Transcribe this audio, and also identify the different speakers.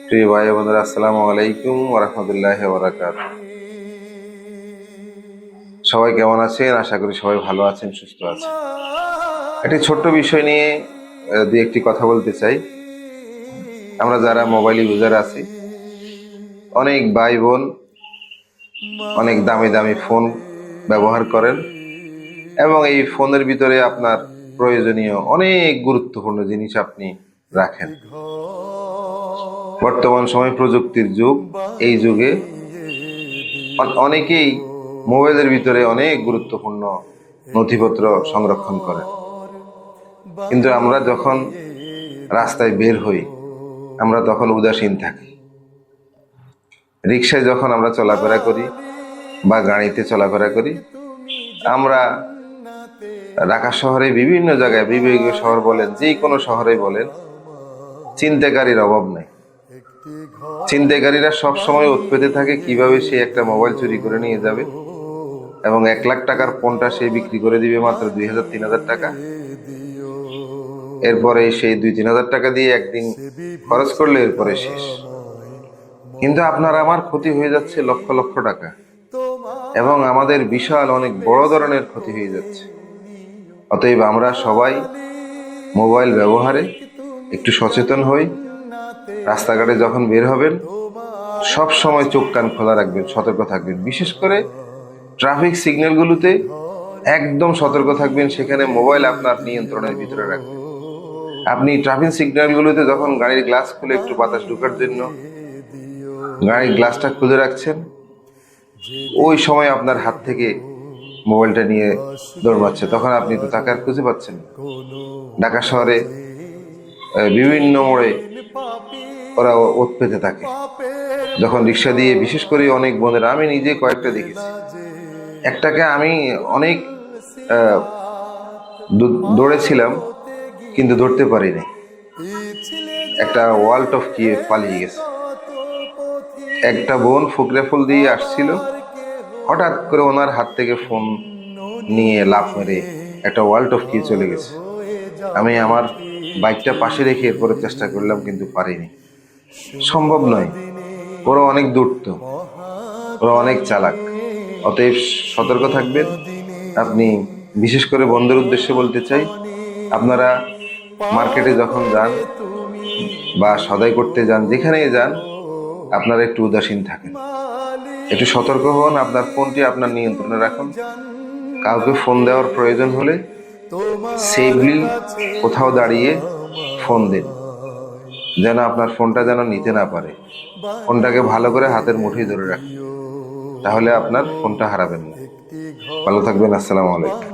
Speaker 1: প্রিয় ভাই বোনেরা, আসসালামু আলাইকুম ওয়া রাহমাতুল্লাহি ওয়া বারাকাতুহু। সবাই কেমন আছেন? আশা করি সবাই ভালো আছেন, সুস্থ আছেন। একটি ছোট্ট বিষয় নিয়ে দুই একটি কথা বলতে চাই। আমরা যারা মোবাইল ইউজার আছি, অনেক ভাই বোন অনেক দামি দামি ফোন ব্যবহার করেন এবং এই ফোনের ভিতরে আপনার প্রয়োজনীয় অনেক গুরুত্বপূর্ণ জিনিস আপনি রাখেন। বর্তমান সময় প্রযুক্তির যুগ। এই যুগে অনেকেই মোবাইলের ভিতরে অনেক গুরুত্বপূর্ণ নথিপত্র সংরক্ষণ করেন, কিন্তু আমরা যখন রাস্তায় বের হই আমরা তখন উদাসীন থাকি। রিক্সায় যখন আমরা চলাফেরা করি বা গাড়িতে চলাফেরা করি, আমরা ঢাকা শহরে বিভিন্ন জায়গায়, বিভাগীয় শহর বলেন, যে কোনো শহরে বলেন, ছিনতাইকারীর অভাব নেই। ছিনতাইকারীরা সবসময় উৎপেতে থাকে কিভাবে সে একটা মোবাইল চুরি করে নিয়ে যাবে এবং 1 লাখ টাকার ফোনটা সে বিক্রি করে দিবে মাত্র 2000-3000 টাকা। এরপরে সেই 2-3000 টাকা দিয়ে একদিন খরচ করলে এরপরে শেষ। কিন্তু আপনার আমার ক্ষতি হয়ে যাচ্ছে লক্ষ লক্ষ টাকা এবং আমাদের বিশাল অনেক বড় ধরনের ক্ষতি হয়ে যাচ্ছে। অতএব আমরা সবাই মোবাইল ব্যবহারে একটু সচেতন হই। রাস্তাঘাটে যখন বের হবেন সব সময় চোখ কান খোলা রাখবেন, সতর্ক থাকবেন। বিশেষ করে ট্রাফিক সিগন্যালগুলোতে একদম সতর্ক থাকবেন, সেখানে মোবাইল আপনার নিয়ন্ত্রণের ভিতরে রাখবেন। আপনি ট্রাফিক সিগন্যালগুলোতে যখন গাড়ির গ্লাস খুলে একটু বাতাস ঢোকার জন্য গাড়ির গ্লাসটা খুলে রাখছেন, ওই সময় আপনার হাত থেকে মোবাইলটা নিয়ে দৌড়াচ্ছে, তখন আপনি তো তাকে আর খুঁজে পাচ্ছেন না। ঢাকা শহরে বিভিন্ন মোড়ে ওরা ওত পেতে থাকে যখন রিক্সা দিয়ে। বিশেষ করে অনেক বোনেরা, আমি নিজে কয়েকটা দেখেছি। একটাকে আমি অনেক দৌড়েছিলাম কিন্তু ধরতে পারিনি। একটা ওয়ার্ল্ড অফ কি পালিয়ে গেছে। একটা বোন ফুকরে ফুল দিয়ে আসছিল, হঠাৎ করে ওনার হাত থেকে ফোন নিয়ে লাফ মেরে একটা ওয়ার্ল্ড অফ কি চলে গেছে। আমি আমার বাইকটা পাশে রেখে এরপরে চেষ্টা করলাম কিন্তু পারিনি। সম্ভব নয়, ওরা অনেক দূরত্ব, ওরা অনেক চালাক। অতএব সতর্ক থাকবেন। আপনি বিশেষ করে বন্ধুর উদ্দেশ্যে বলতে চাই, আপনারা মার্কেটে যখন যান বা সদাই করতে যান, যেখানেই যান, আপনারা একটু উদাসীন থাকেন, একটু সতর্ক হন। আপনার ফোনটি আপনার নিয়ন্ত্রণে রাখুন। কাউকে ফোন দেওয়ার প্রয়োজন হলে সেফলি কোথাও দাঁড়িয়ে ফোন দিন, যেন আপনার ফোনটা যেন নিতে না পারে। ফোনটাকে ভালো করে হাতের মুঠোয় ধরে রাখুন, তাহলে আপনার ফোনটা হারাবেন না। ভালো থাকবেন। আসসালামু আলাইকুম।